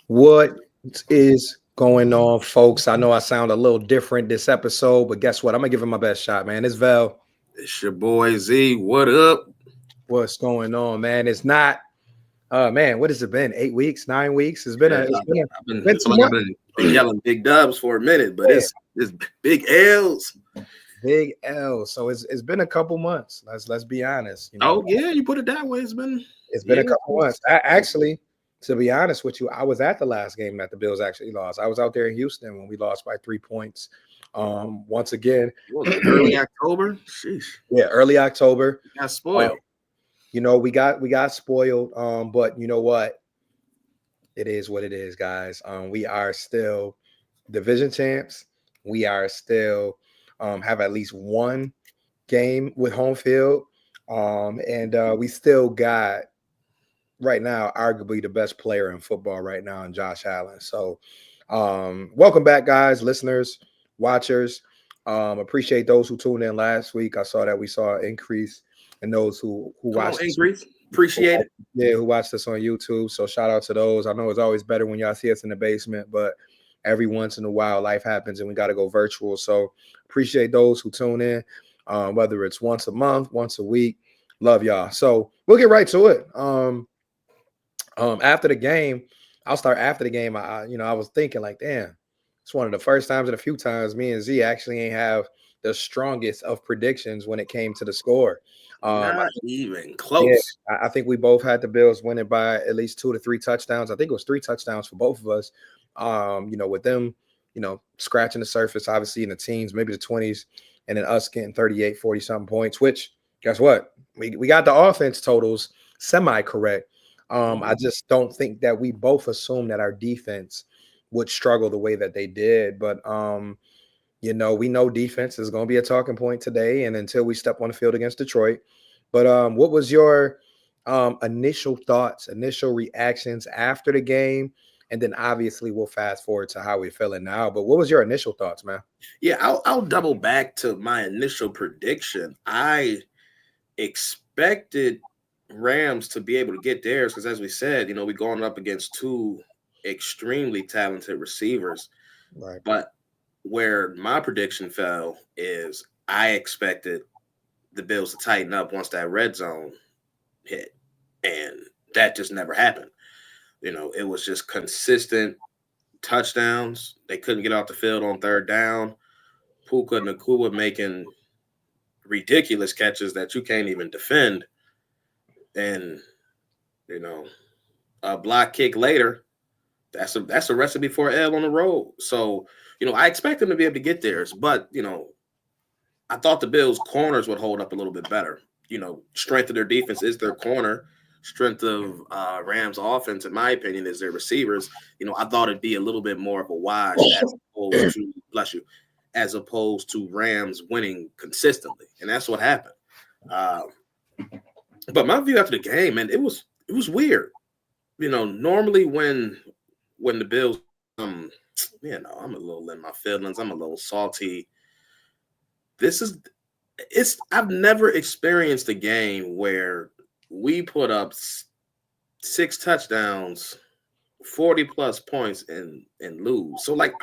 What is going on, folks? I know I sound a little different this episode, but guess what? I'm gonna give it my best shot, man. It's Vel. It's your boy Z. What up? What's going on, man? It's not. Man, what has it been? 8 weeks, 9 weeks? It's been Yeah, a. It's been, a, I've been. been It's two like I've months. been yelling big dubs for a minute, but Yeah, it's big L's. big L. So it's been a couple months. Let's be honest. Oh yeah, you put it that way. It's been It's been yeah. a couple months. Actually, to be honest with you, I was at the last game that the Bills actually lost. I was out there in Houston when we lost by 3 points. Once again, What was it? Early October. Sheesh, yeah, early October. got Uh, spoiled. we got spoiled. But you know what? It is what it is, guys. We are still division champs. We are still have at least one game with home field. And we still got right now, arguably the best player in football right now in Josh Allen. So, welcome back, guys, listeners, watchers. Appreciate those who tuned in last week. I saw that we saw an increase in those who Come on, watched us, increase. Appreciate it. who watched us on YouTube. So shout out to those. I know it's always better when y'all see us in the basement, but every once in a while life happens and we got to go virtual. So appreciate those who tune in, whether it's once a month, once a week. Love y'all. So we'll get right to it. After the game, I'll start after the game. I was thinking like, damn, it's one of the first times and a few times me and Z actually ain't have the strongest of predictions when it came to the score. I Not think, even yeah, close. I think we both had the Bills winning by at least 2 to 3 touchdowns. I think it was 3 touchdowns for both of us. With them, scratching the surface, obviously in the teens, maybe the 20s, and then us getting 38, 40 something points, which guess what? We got the offense totals semi-correct. I just don't think that we both assumed that our defense would struggle the way that they did. But we know defense is going to be a talking point today, and until we step on the field against Detroit. But what was your initial thoughts, initial reactions after the game? And then obviously we'll fast forward to how we're feeling now. But what was your initial thoughts, man? Yeah, I'll double back to my initial prediction. I expected Rams to be able to get theirs because, as we said, we're going up against two extremely talented receivers. Right. But where my prediction fell is I expected the Bills to tighten up once that red zone hit, and that just never happened. It was just consistent touchdowns. They couldn't get off the field on third down. Puka Nakua making ridiculous catches that you can't even defend. And you know, a block kick later, that's a recipe for an L on the road. So, I expect them to be able to get theirs, but I thought the Bills corners would hold up a little bit better. Strength of their defense is their corner. Strength of Rams offense, in my opinion, is their receivers. I thought it'd be a little bit more of a wash as opposed to bless you, as opposed to Rams winning consistently, and that's what happened. Uh, but my view after the game, man, it was weird. Normally when the Bills, I'm a little in my feelings. I'm a little salty. This is I've never experienced a game where we put up 6 touchdowns, 40 plus points and lose. So like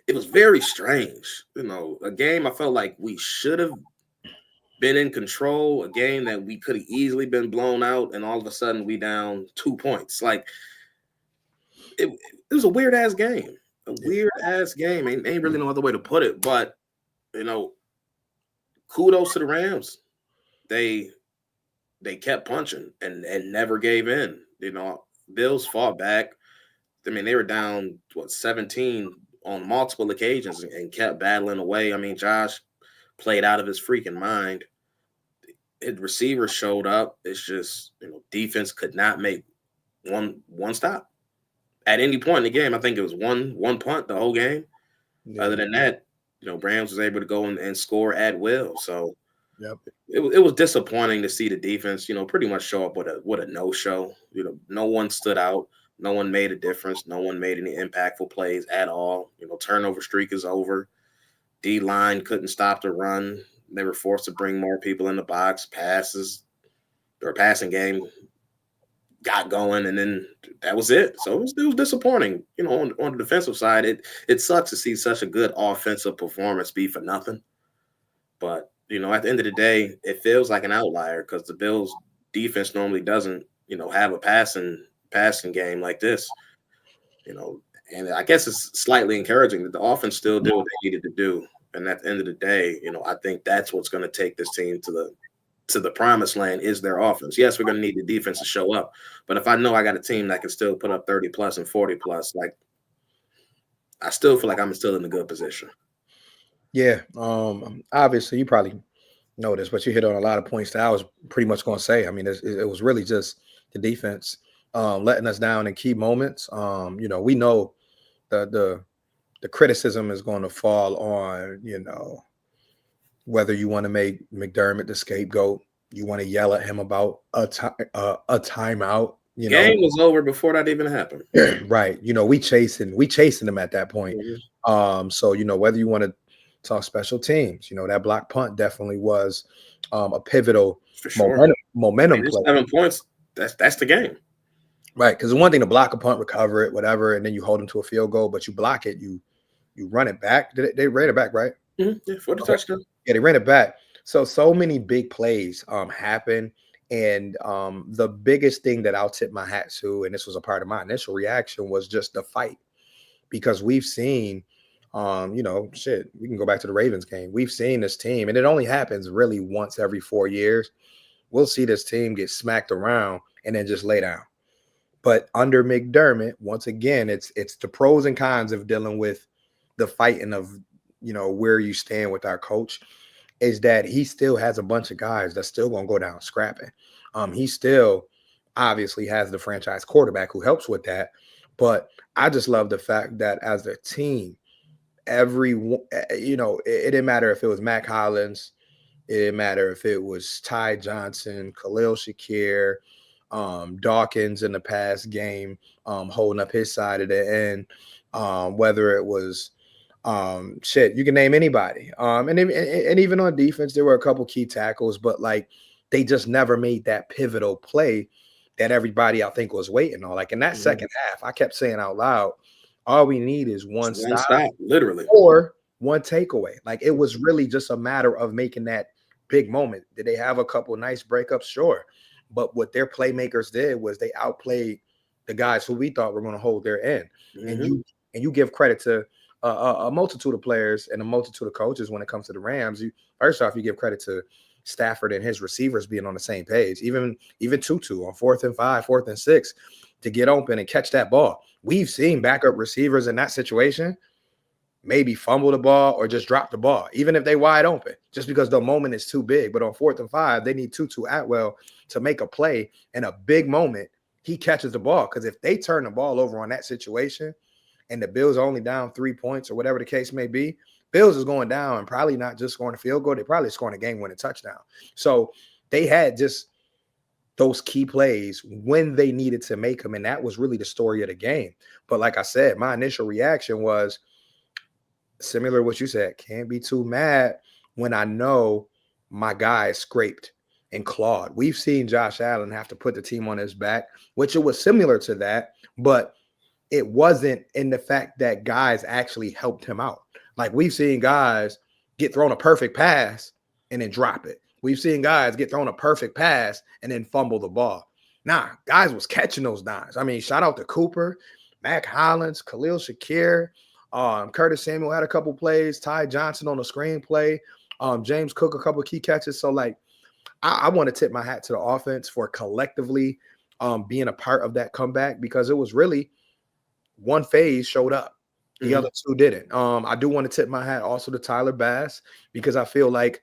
it was very strange. A game I felt like we should have been in control, a game that we could have easily been blown out, and all of a sudden we down 2 points. Like it was a weird ass game. A weird ass game. Ain't really no other way to put it. But you know, kudos to the Rams. They kept punching and never gave in. Bills fought back. I mean, they were down 17 on multiple occasions and kept battling away. I mean, Josh played out of his freaking mind. His receivers showed up. It's just defense could not make one stop at any point in the game. I think it was one punt the whole game. Yeah. Other than that, Rams was able to go and score at will. So Yep. it was disappointing to see the defense, pretty much show up with a no show. No one stood out. No one made a difference. No one made any impactful plays at all. Turnover streak is over. D line couldn't stop the run. They were forced to bring more people in the box. Passing game got going, and then that was it. So it was disappointing. On the defensive side, it sucks to see such a good offensive performance be for nothing. But at the end of the day, it feels like an outlier because the Bills defense normally doesn't have a passing game like this. You know, and I guess it's slightly encouraging that the offense still did what they needed to do. And at the end of the day, I think that's what's going to take this team to the promised land is their offense. Yes, we're going to need the defense to show up, but if I know I got a team that can still put up 30 plus and 40 plus, like I still feel like I'm still in a good position. Yeah. Obviously, you probably know this, but you hit on a lot of points that I was pretty much going to say. I mean, it was really just the defense letting us down in key moments. We know the criticism is going to fall on whether you want to make McDermott the scapegoat, you want to yell at him about a timeout. Game was over before that even happened. Right. We chasing them at that point. Mhm. So whether you want to talk special teams, that block punt definitely was a pivotal For sure. momentum It's play. 7 points. That's the game. Right. Because the one thing to block a punt, recover it, whatever, and then you hold them to a field goal, but you block it, you run it back. They ran it back, right? Yeah, for the Okay. touchdown. Yeah, they ran it back. So many big plays happen. And the biggest thing that I'll tip my hat to, and this was a part of my initial reaction, was just the fight. Because we've seen shit, we can go back to the Ravens game. We've seen this team, and it only happens really once every 4 years. We'll see this team get smacked around and then just lay down. But under McDermott, once again, it's the pros and cons of dealing with the fighting of where you stand with our coach, is that he still has a bunch of guys that's still gonna go down scrapping. He still obviously has the franchise quarterback who helps with that. But I just love the fact that as a team, it didn't matter if it was Mac Hollins, it didn't matter if it was Ty Johnson, Khalil Shakir, Dawkins in the past game, holding up his side of the end, whether it was shit, you can name anybody. And even on defense, there were a couple key tackles, but like they just never made that pivotal play that everybody I think was waiting on. Like in that second half, I kept saying out loud, all we need is It's one one stop stop, literally. or one takeaway. Like it was really just a matter of making that big moment. Did they have a couple nice breakups? Sure. But what their playmakers did was they outplayed the guys who we thought were going to hold their end. And Mm-hmm. you give credit to a multitude of players and a multitude of coaches when it comes to the Rams. First off, you give credit to Stafford and his receivers being on the same page. Even Tutu on 4th and 5, 4th and 6 to get open and catch that ball. We've seen backup receivers in that situation maybe fumble the ball or just drop the ball, even if they wide open, just because the moment is too big. But on 4th and 5, they need Tutu Atwell to make a play in a big moment. He catches the ball because if they turn the ball over on that situation and the Bills are only down 3 points or whatever the case may be, Bills is going down and probably not just scoring a field goal. They're probably scoring a game-winning touchdown. So they had just those key plays when they needed to make them, and that was really the story of the game. But like I said, my initial reaction was similar to what you said. Can't be too mad when I know my guy is scraped and clawed. We've seen Josh Allen have to put the team on his back, which it was similar to that, but it wasn't in the fact that guys actually helped him out. Like we've seen guys get thrown a perfect pass and then drop it. We've seen guys get thrown a perfect pass and then fumble the ball. Nah, guys was catching those dimes. I mean, shout out to Cooper, Mac Hollins, Khalil Shakir, Curtis Samuel had a couple plays, Ty Johnson on the screenplay, James Cook a couple key catches. So like, I want to tip my hat to the offense for collectively being a part of that comeback because it was really one phase showed up. The other two didn't. I do want to tip my hat also to Tyler Bass because I feel like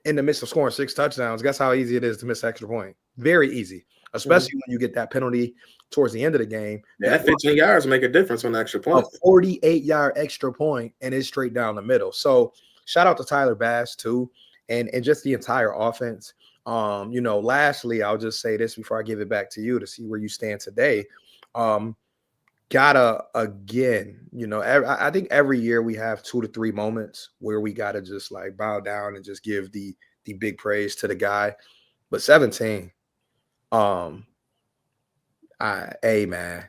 in the midst of scoring 6 touchdowns, guess how easy it is to miss an extra point? Very easy, especially when you get that penalty towards the end of the game. Yeah, that 15 yards make a difference on the extra point. A 48-yard extra point, and it's straight down the middle. So shout out to Tyler Bass too, and just the entire offense. Lastly, I'll just say this before I give it back to you to see where you stand today. Gotta again, I think every year we have 2 to 3 moments where we gotta just like bow down and just give the big praise to the guy. But 17, um, Hey man,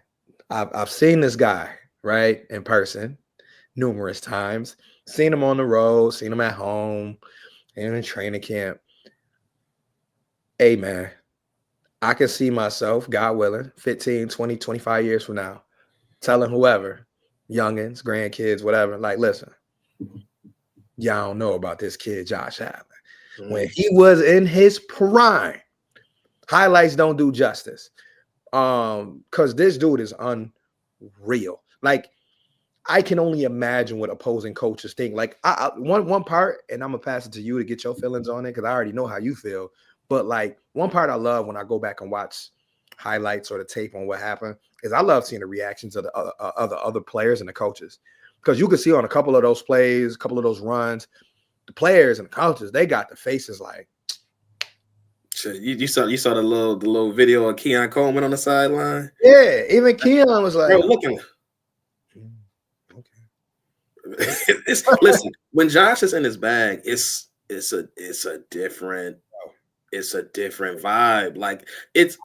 I've seen this guy right in person numerous times. Seen him on the road, seen him at home, and in training camp. Hey man, I can see myself, God willing, 15, 20, 25 years from now, telling whoever, youngins, grandkids, whatever, like, listen, y'all don't know about this kid, Josh Allen. When he was in his prime, highlights don't do justice. Because this dude is unreal. Like, I can only imagine what opposing coaches think. Like, one part, and I'm gonna pass it to you to get your feelings on it because I already know how you feel. But like, one part I love when I go back and watch highlights or the tape on what happened is I love seeing the reactions of the other players and the coaches, because you can see on a couple of those plays, a couple of those runs, the players and the coaches, they got the faces like, So you saw the little video of Keon Coleman on the sideline. yeah. Even Keon was Bro, like, looking. okay. Listen, when Josh is in his bag, it's a different vibe. Like, it's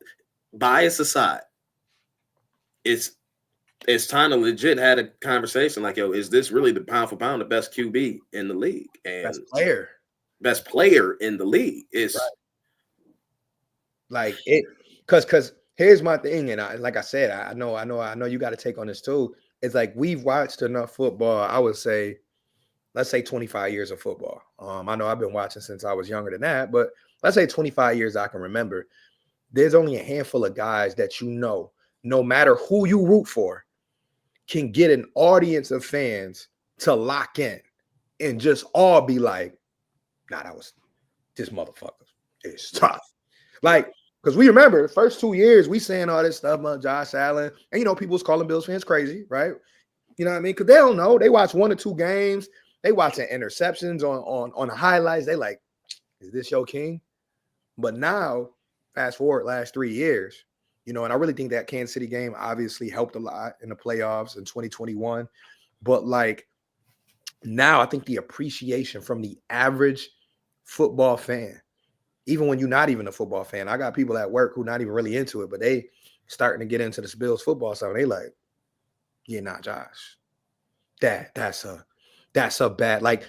bias aside, it's time to legit had a conversation like, yo, is this really the pound for pound the best QB in the league and Best player. best player in the league? It's Like it, because here's my thing, and like I said, I know you got to take on this too. It's like we've watched enough football. I would say, let's say 25 years of football. I know I've been watching since I was younger than that, but let's say 25 years I can remember. There's only a handful of guys that no matter who you root for, can get an audience of fans to lock in and just all be like, nah, that was this motherfucker. It's tough. Like, because we remember the first 2 years, we saying all this stuff about Josh Allen. And, people was calling Bills fans crazy, right? You know what I mean? Because they don't know. They watch 1 or 2 games. They watching interceptions on the highlights. They like, is this your king? But now, fast forward last 3 years, and I really think that Kansas City game obviously helped a lot in the playoffs in 2021. But like now, I think the appreciation from the average football fan, even when you're not even a football fan, I got people at work who not even really into it, but they starting to get into the Bills football stuff. And they like, yeah, not Josh. That's a bad like,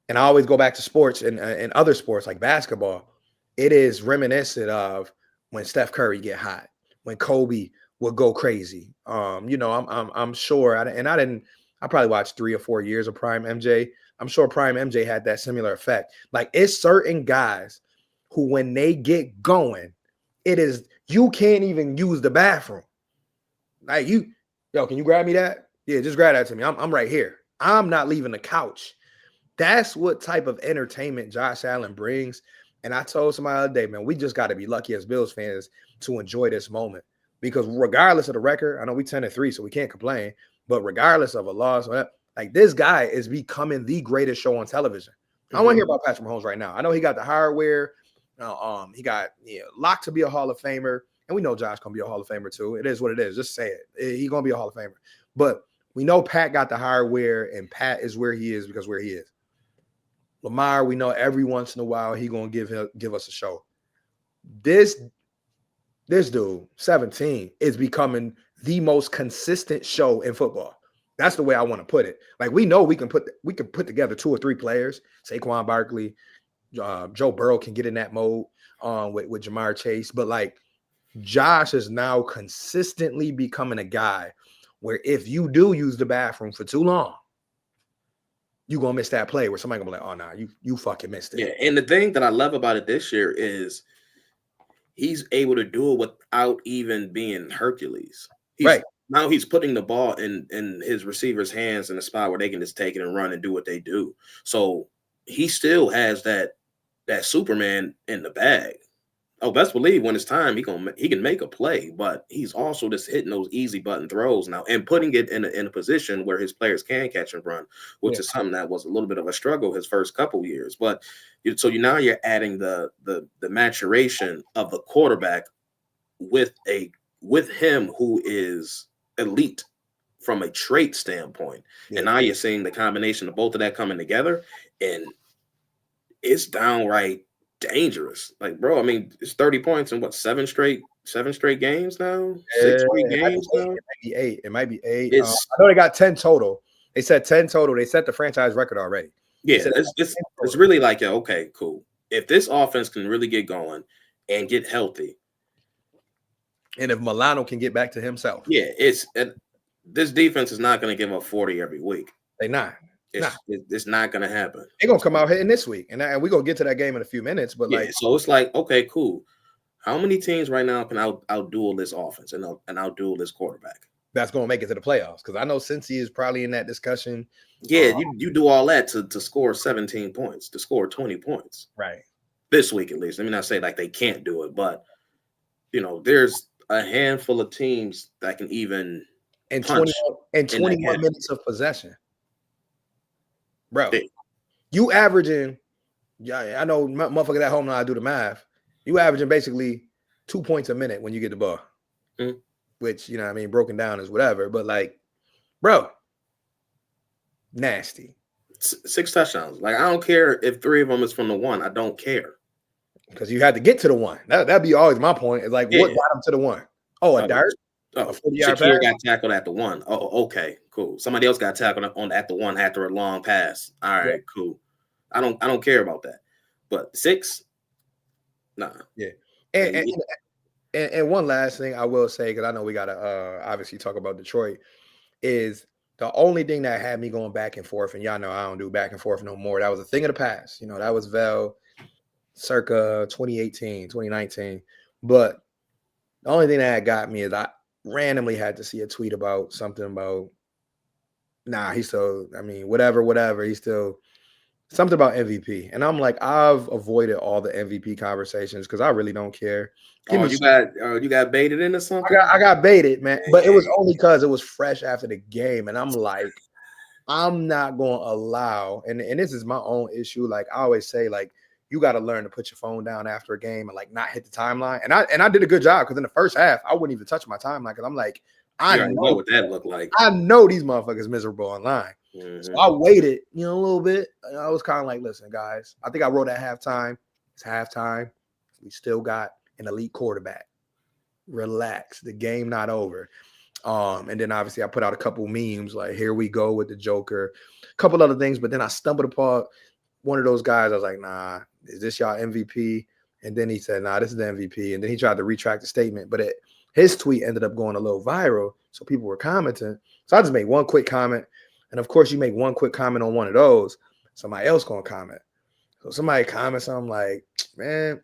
and I always go back to sports and other sports like basketball. It is reminiscent of when Steph Curry get hot, when Kobe would go crazy. I'm sure, I probably watched 3 or 4 years of Prime MJ. I'm sure Prime MJ had that similar effect. Like, it's certain guys who, when they get going, you can't even use the bathroom. Like, can you grab me that? Yeah, just grab that to me. I'm right here. I'm not leaving the couch. That's what type of entertainment Josh Allen brings. And I told somebody the other day, man, we just got to be lucky as Bills fans to enjoy this moment. Because regardless of the record, I know we 10-3, so we can't complain. But regardless of a loss, like, this guy is becoming the greatest show on television. I don't want to hear about Patrick Mahomes right now. I know he got the hardware. He got locked to be a Hall of Famer. And we know Josh going to be a Hall of Famer too. It is what it is. Just say it. He's going to be a Hall of Famer. But we know Pat got the hardware, and Pat is where he is because where he is. Lamar, we know every once in a while he going to give us a show. This dude, 17, is becoming the most consistent show in football. That's the way I want to put it. Like, we know we can put together 2 or 3 players. Saquon Barkley, Joe Burrow can get in that mode with Jamar Chase. But like, Josh is now consistently becoming a guy where if you do use the bathroom for too long, you're going to miss that play where somebody going to be like, oh, nah, you fucking missed it. Yeah, and the thing that I love about it this year is he's able to do it without even being Hercules. Now he's putting the ball in his receiver's hands in a spot where they can just take it and run and do what they do. So he still has that Superman in the bag. Oh, best believe when it's time, he can make a play, but he's also just hitting those easy button throws now and putting it in a position where his players can catch and run, which is something that was a little bit of a struggle his first couple years. But now you're adding the maturation of the quarterback with him who is elite from a trait standpoint, and now you're seeing the combination of both of that coming together, and it's downright dangerous. Like, bro, I mean, it's 30 points in 7 straight 7 straight games now, Yeah, 6 straight it might be games eight. now. It might be eight. It might be eight. I It's know they got 10 total. They said 10 total. They set the franchise record already. They yeah, said they it's got it's 10 it's total. really like, yeah, okay, cool. If this offense can really get going and get healthy, And if Milano can get back to himself, yeah, this defense is not going to give up 40 every week. they not. Nah. It's not going to happen. They're gonna come out hitting this week. And we're gonna get to that game in a few minutes. But Yeah, like so it's like, okay, cool. How many teams right now can outduel this offense and outduel this quarterback? that's gonna make it to the playoffs. Because I know Cincy is probably in that discussion. Yeah, you do all that to score 17 points, to score 20 points. Right. This week at least. Let me not say like they can't do it, but there's a handful of teams that can even And punch 21 in that minutes of possession. Bro. category. You averaging, yeah, I know motherfuckers at home know how to do the math. You averaging basically 2 points a minute when you get the ball. Mhm. Which, you know what I mean, broken down is whatever. But like, bro, nasty. 6 touchdowns. Like, I don't care if 3 of them is from the one. I don't care. Because you had to get to the one. That'd be always my point. It's like, what Yeah. got him to the one? Oh, a dart? A 40-yard pass? Shakir got tackled at the one. Oh, okay, cool. Somebody else got tackled at the one after a long pass. All right, Yeah. cool. I don't care about that. But 6, nah. Yeah. And one last thing I will say, because I know we gotta obviously talk about Detroit, is the only thing that had me going back and forth, and y'all know I don't do back and forth no more. That was a thing of the past. That was Vel circa 2018, 2019. But the only thing that got me is I randomly had to see a tweet about something about, he's still, whatever. He's still something about MVP. And I'm like, I've avoided all the MVP conversations because I really don't care. You got baited into something? I got baited, man. But it was only because it was fresh after the game. And I'm like, I'm not going to allow, and this is my own issue. Like I always say, like, you got to learn to put your phone down after a game and like not hit the timeline. And I did a good job because in the first half, I wouldn't even touch my timeline because I'm like, I know what that looked like. I know these motherfuckers miserable online. Mm-hmm. So I waited, a little bit. And I was kind of like, listen, guys, I think I wrote at halftime. It's halftime. We still got an elite quarterback. Relax. The game not over. And then obviously I put out a couple memes like, here we go with the Joker, a couple other things. But then I stumbled upon one of those guys. I was like, nah, is this y'all MVP? And then he said, nah, this is the MVP. And then he tried to retract the statement, but his tweet ended up going a little viral. So people were commenting. So I just made one quick comment. And of course, you make one quick comment on one of those, somebody else gonna comment. So somebody comments, I'm like, man,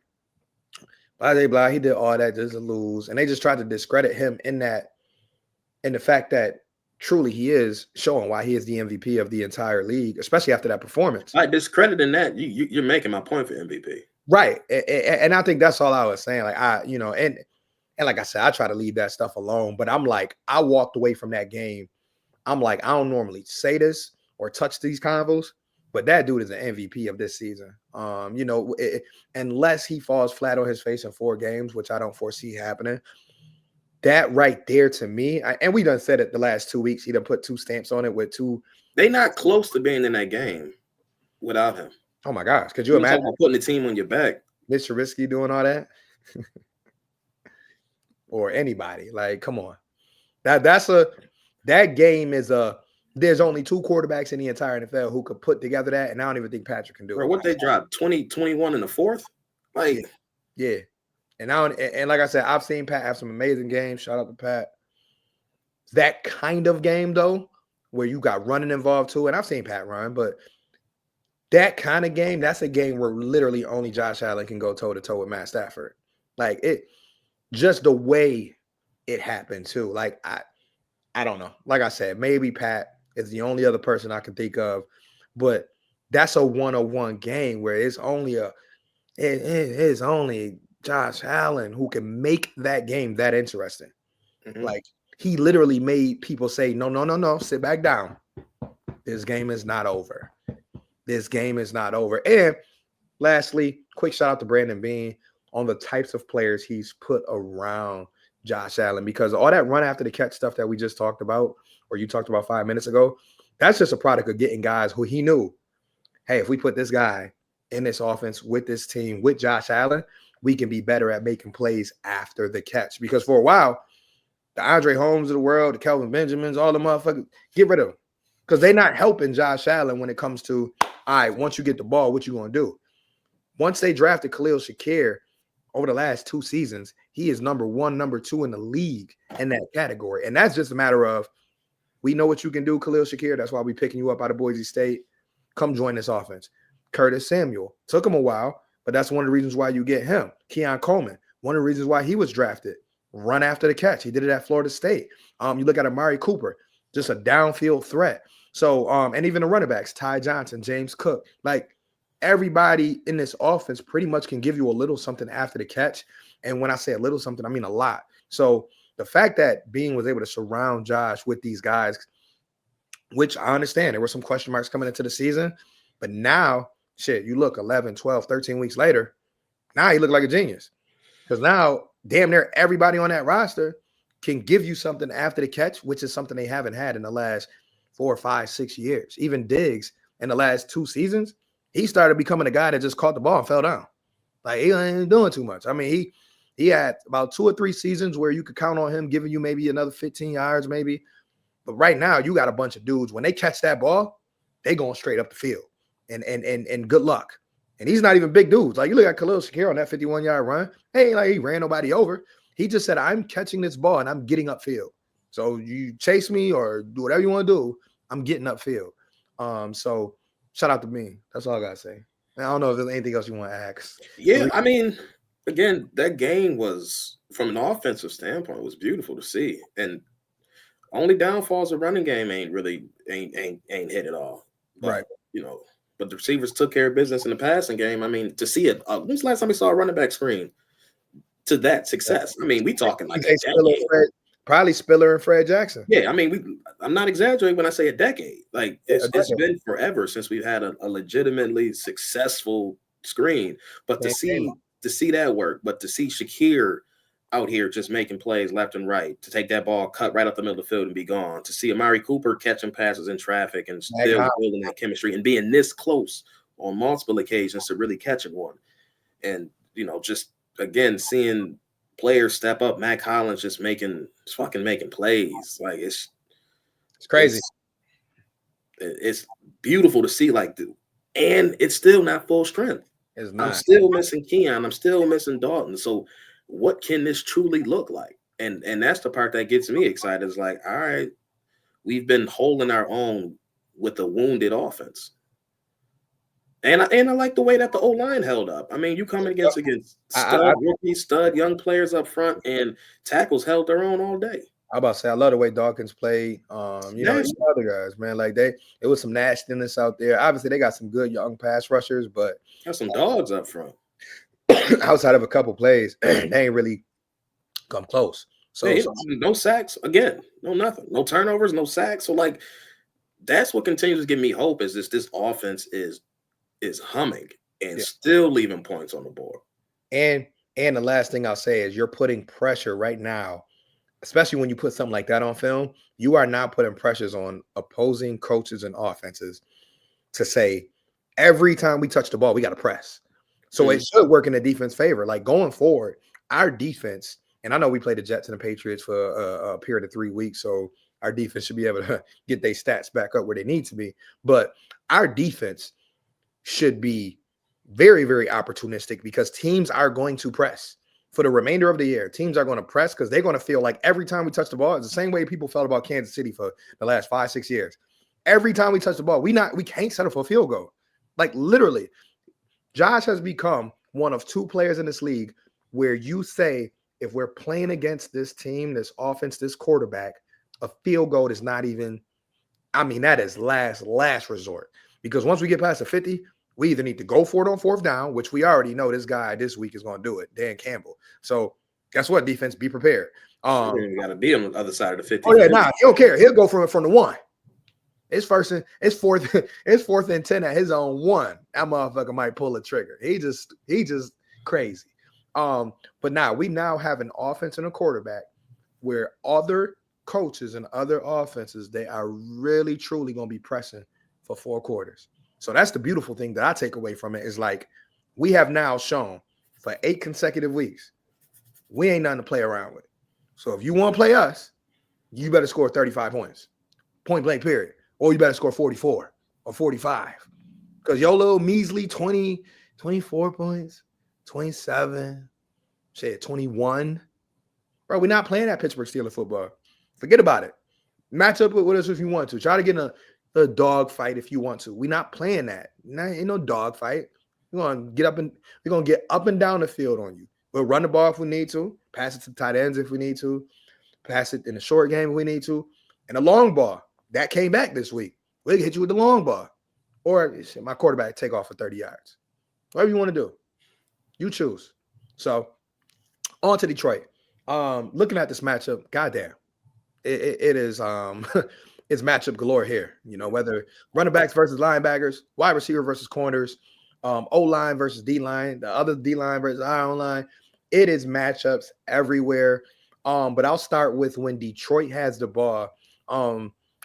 blah, blah, blah. He did all that just to lose. And they just tried to discredit him in the fact that truly he is showing why he is the MVP of the entire league, especially after that performance. Like discrediting that, you're making my point for MVP. Right. And I think that's all I was saying. Like and like I said, I try to leave that stuff alone. But I'm like, I walked away from that game. I'm like, I don't normally say this or touch these convos, but that dude is an MVP of this season. Unless he falls flat on his face in 4 games, which I don't foresee happening. That right there to me, and we done said it the last 2 weeks. He done put 2 stamps on it with 2. They not close to being in that game without him. Oh my gosh, could you imagine putting the team on your back? Mitch Trubisky doing all that, or anybody? Like, come on, that game is There's only 2 quarterbacks in the entire NFL who could put together that, and I don't even think Patrick can do it. What they dropped 20-21 in the 4th, like yeah. And like I said, I've seen Pat have some amazing games. Shout out to Pat. That kind of game, though, where you got running involved too, and I've seen Pat run, but that kind of game, that's a game where literally only Josh Allen can go toe-to-toe with Matt Stafford. Like, just the way it happened, too. Like, I don't know. Like I said, maybe Pat is the only other person I can think of, but that's a 1-on-1 game where it's only it's only Josh Allen who can make that game that interesting. Mm-hmm. Like, he literally made people say, no, sit back down. This game is not over. This game is not over. And lastly, quick shout out to Brandon Beane on the types of players he's put around Josh Allen, because all that run after the catch stuff that we just talked about, or you talked about 5 minutes ago, that's just a product of getting guys who he knew, hey, if we put this guy in this offense with this team, with Josh Allen, we can be better at making plays after the catch. Because for a while, the Andre Holmes of the world, the Kelvin Benjamins, all the motherfuckers, get rid of them. Because they're not helping Josh Allen when it comes to, all right, once you get the ball, what you going to do? Once they drafted Khalil Shakir over the last 2 seasons, he is number 1, number 2 in the league in that category. And that's just a matter of, we know what you can do, Khalil Shakir. That's why we picking you up out of Boise State. Come join this offense. Curtis Samuel. Took him a while, but that's one of the reasons why you get him. Keon Coleman. One of the reasons why he was drafted. Run after the catch. He did it at Florida State. You look at Amari Cooper, just a downfield threat. So, and even the running backs, Ty Johnson, James Cook, like everybody in this offense pretty much can give you a little something after the catch. And when I say a little something, I mean a lot. So the fact that Bean was able to surround Josh with these guys, which I understand, there were some question marks coming into the season, but now, shit, you look 11, 12, 13 weeks later, now he looked like a genius. Because now, damn near everybody on that roster can give you something after the catch, which is something they haven't had in the last 4, 5, 6 years. Even Diggs in the last 2 seasons, he started becoming a guy that just caught the ball and fell down. Like, he ain't doing too much. I mean, he had about 2 or 3 seasons where you could count on him giving you maybe another 15 yards, maybe. But right now, you got a bunch of dudes. When they catch that ball, they going straight up the field. And good luck. And he's not even big dudes. Like, you look at Khalil Shakir on that 51-yard run. Hey, like, he ran nobody over. He just said, I'm catching this ball and I'm getting upfield. So you chase me or do whatever you want to do, I'm getting upfield. So shout out to me. That's all I got to say. I don't know if there's anything else you want to ask. Yeah, I mean, again, that game was, from an offensive standpoint, was beautiful to see. And only downfalls of running game ain't hit at all. But, right. You know, but the receivers took care of business in the passing game. I mean, to see it, when's the last time we saw a running back screen to that success? I mean, we talking like a decade. Probably Spiller and Fred Jackson. Yeah, I mean, I'm not exaggerating when I say a decade. Like, it's been forever since we've had a legitimately successful screen. But to see that work, but to see Shakir out here just making plays left and right, to take that ball, cut right up the middle of the field and be gone, to see Amari Cooper catching passes in traffic and still building that chemistry and being this close on multiple occasions to really catching one. And, you know, just, again, seeing players step up, Mac Hollins just fucking making plays. Like, it's crazy. It's beautiful to see, like, and it's still not full strength. It's not. I'm still missing Keon. I'm still missing Dalton. So what can this truly look like? And that's the part that gets me excited. Is like, all right, we've been holding our own with a wounded offense. And I like the way that the O-line held up. I mean, you coming against stud young players up front, and tackles held their own all day. I'm about to say, I love the way Dawkins played. You know, these other guys, man, like it was some nastiness out there. Obviously, they got some good young pass rushers, but got some dogs up front. Outside of a couple plays, they ain't really come close. So no sacks again, no nothing, no turnovers, no sacks. So like, that's what continues to give me hope is this offense is humming and still leaving points on the board. And the last thing I'll say is you're putting pressure right now, especially when you put something like that on film. You are now putting pressures on opposing coaches and offenses to say every time we touch the ball, we got to press. So it should work in the defense favor. Like going forward, our defense, and I know we played the Jets and the Patriots for a period of 3 weeks, so our defense should be able to get their stats back up where they need to be. But our defense should be very, very opportunistic because teams are going to press for the remainder of the year. Teams are going to press because they're going to feel like every time we touch the ball, it's the same way people felt about Kansas City for the last 5, 6 years. Every time we touch the ball, we can't settle for a field goal. Like literally. Josh has become one of 2 players in this league where you say, if we're playing against this team, this offense, this quarterback, a field goal is not even, I mean, that is last resort. Because once we get past the 50, we either need to go for it on 4th down, which we already know this guy this week is going to do it, Dan Campbell. So guess what, defense, be prepared. You got to be on the other side of the 50. Oh, yeah, nah, he don't care. He'll go from the 1. It's 4th and 10 at his own 1. That motherfucker might pull a trigger. He just crazy. But now we have an offense and a quarterback where other coaches and other offenses, they are really truly going to be pressing for 4 quarters. So that's the beautiful thing that I take away from it is like we have now shown for 8 consecutive weeks. We ain't nothing to play around with. So if you want to play us, you better score 35 points, point blank, period. Or you better score 44 or 45. Because your little measly 20, 24 points, 27, shit, 21. Bro, we're not playing that Pittsburgh Steelers football. Forget about it. Match up with us if you want to. Try to get in a dog fight if you want to. We're not playing that. Ain't no dog fight. We're gonna get up and down the field on you. We'll run the ball if we need to, pass it to tight ends if we need to, pass it in the short game if we need to. And a long ball. That came back this week. We'll hit you with the long ball. Or my quarterback take off for 30 yards. Whatever you want to do. You choose. So on to Detroit. Looking at this matchup, goddamn. It is it's matchup galore here. You know, whether running backs versus linebackers, wide receiver versus corners, O line versus D line, the other D line versus I line. It is matchups everywhere. But I'll start with when Detroit has the ball.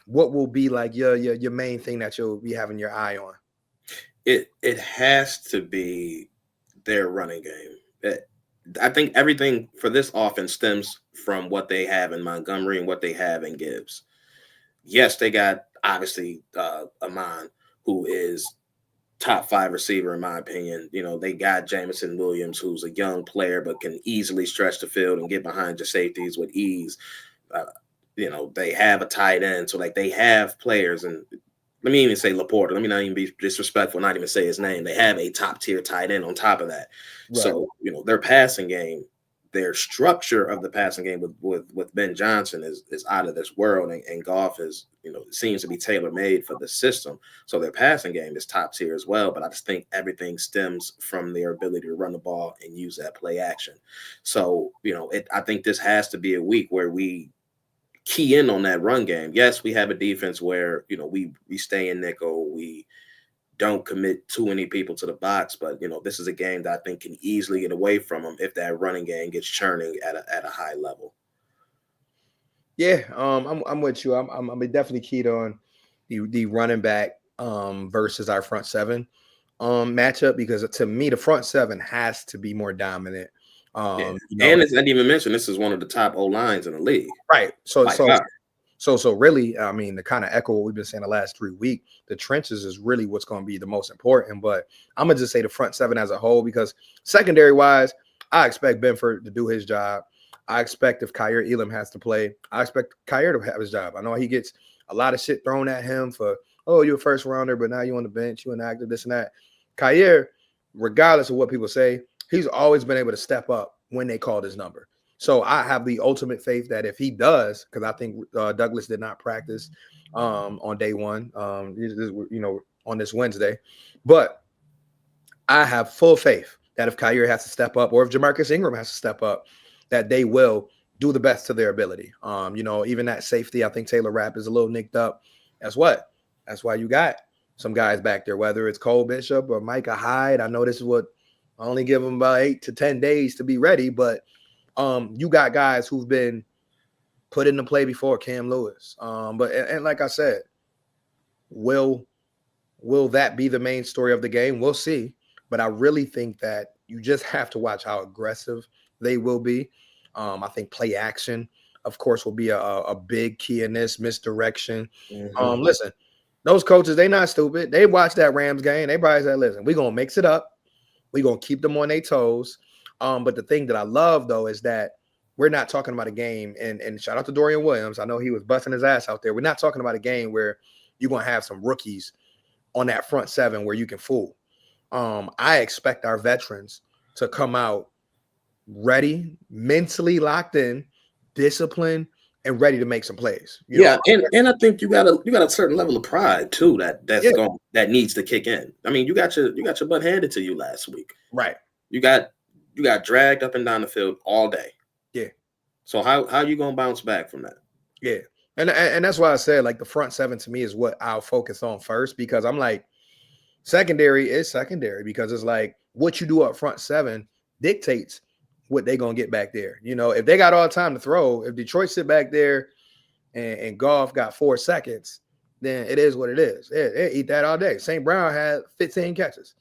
What will be like your main thing that you'll be having your eye on? It has to be their running game. I think everything for this offense stems from what they have in Montgomery and what they have in Gibbs. Yes, they got obviously Amon, who is top 5 receiver in my opinion. You know, they got Jamison Williams, who's a young player but can easily stretch the field and get behind your safeties with ease. You know, they have a tight end, so like they have players, and let me even say Laporta. Let me not even be disrespectful, not even say his name. They have a top tier tight end on top of that. Right. So, you know, their passing game, their structure of the passing game with Ben Johnson is out of this world, and Goff is, you know, seems to be tailor made for the system. So their passing game is top tier as well. But I just think everything stems from their ability to run the ball and use that play action. So, you know, I think this has to be a week where we key in on that run game. Yes, we have a defense where, you know, we stay in nickel, we don't commit too many people to the box, but you know, this is a game that I think can easily get away from them if that running game gets churning at a high level. Yeah, I'm with you. I'm definitely keyed on the running back versus our front seven matchup, because to me the front seven has to be more dominant. Yeah. You know, and as I didn't even mention, this is one of the top O lines in the league. Right. So really, I mean, to kind of echo what we've been saying the last 3 weeks, the trenches is really what's going to be the most important. But I'm gonna just say the front seven as a whole, because secondary wise, I expect Benford to do his job. I expect if Kyer Elam has to play, I expect Kyer to have his job. I know he gets a lot of shit thrown at him for, oh, you're a first rounder, but now you're on the bench, you're inactive, this and that. Kyer, regardless of what people say, he's always been able to step up when they called his number. So I have the ultimate faith that if he does, because I think Douglas did not practice on day one, you know, on this Wednesday, but I have full faith that if Kyer has to step up, or if Jamarcus Ingram has to step up, that they will do the best to their ability. You know, even that safety, I think Taylor Rapp is a little nicked up. That's why you got some guys back there, whether it's Cole Bishop or Micah Hyde. I know this is what I only give them about 8 to 10 days to be ready, but you got guys who've been put into play before, Cam Lewis. But like I said, will that be the main story of the game? We'll see. But I really think that you just have to watch how aggressive they will be. I think play action, of course, will be a big key in this. Misdirection. Mm-hmm. Listen, those coaches, they not stupid. They watch that Rams game. They probably said, listen, we're going to mix it up. We're going to keep them on their toes. But the thing that I love, though, is that we're not talking about a game, and shout out to Dorian Williams. I know he was busting his ass out there. We're not talking about a game where you're going to have some rookies on that front seven where you can fool. I expect our veterans to come out ready, mentally locked in, disciplined, and ready to make some plays. You know? And I think you got a certain level of pride too that needs to kick in. I mean, you got your butt handed to you last week. Right. You got dragged up and down the field all day. Yeah. So how you gonna bounce back from that? Yeah. And that's why I said, like, the front seven to me is what I'll focus on first, because I'm like, secondary is secondary, because it's like what you do up front seven dictates what they're going to get back there. You know, if they got all the time to throw, if Detroit sit back there and Goff got 4 seconds, then it is what it is. They eat that all day. St. Brown had 15 catches.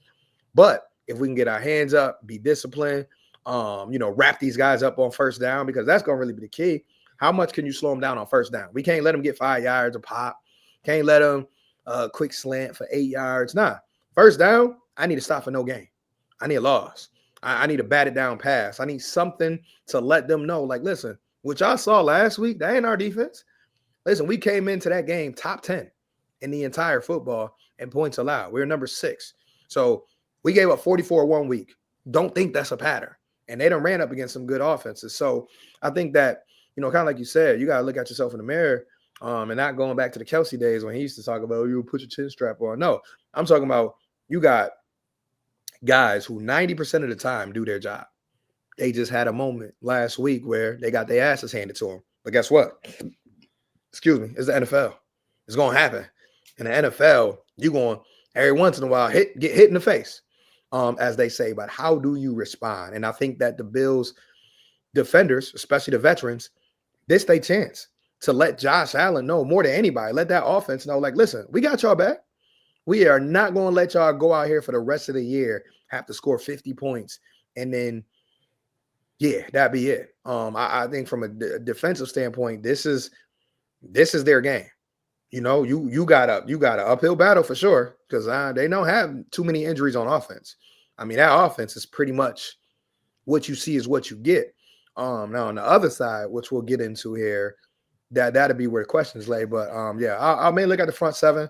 But if we can get our hands up, be disciplined, wrap these guys up on first down, because that's going to really be the key. How much can you slow them down on first down? We can't let them get 5 yards a pop. Can't let them quick slant for 8 yards. Nah, first down, I need to stop for no gain. I need a loss. I need a batted down pass. I need something to let them know, like, listen, what y'all saw last week, that ain't our defense. Listen, we came into that game top 10 in the entire football in points allowed. We were number 6. So we gave up 44 one week. Don't think that's a pattern. And they done ran up against some good offenses. So I think that, kind of like you said, you got to look at yourself in the mirror and not going back to the Kelsey days when he used to talk about, you put your chin strap on. No, I'm talking about you got guys who 90% of the time do their job. They just had a moment last week where they got their asses handed to them. But guess what? Excuse me, it's the NFL. It's going to happen. In the NFL, you're going every once in a while get hit in the face, as they say. But how do you respond? And I think that the Bills defenders, especially the veterans, this they chance to let Josh Allen know more than anybody. Let that offense know, like, listen, we got y'all back. We are not going to let y'all go out here for the rest of the year, have to score 50 points, and then, yeah, that'd be it. I think from a defensive standpoint, this is their game. You got an uphill battle for sure, because they don't have too many injuries on offense. I mean, that offense is pretty much what you see is what you get. Now on the other side, which we'll get into here, that'll be where the questions lay. But yeah, I'll mainly look at the front seven.